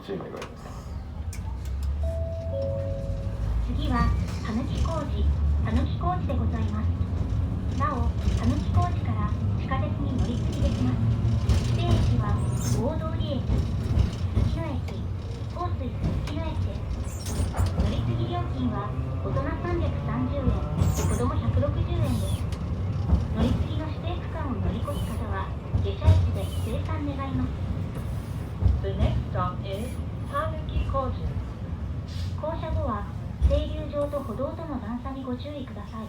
注意が言われます。次はたぬき工事でございます。なお、たぬき工事から地下鉄に乗り継ぎできます。指定駅は大通駅、月野駅、豊水すすきの駅です。乗り継ぎ料金は大人330円、子供160円です。乗り継ぎの指定区間を乗り越す方は下車駅で精算願います。The next stop is Tanuki Koji. 降車後は停留場と歩道との段差にご注意ください。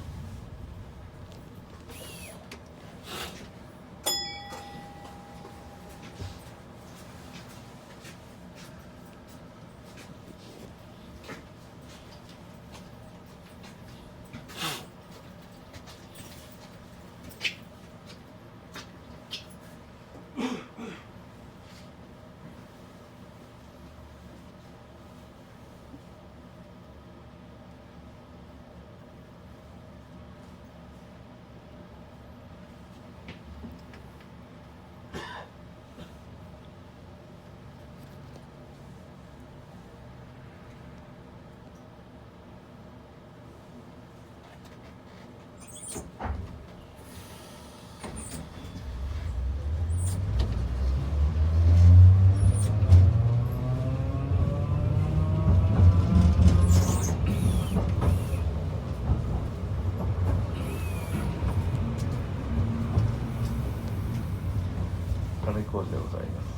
たぬき工事でございます。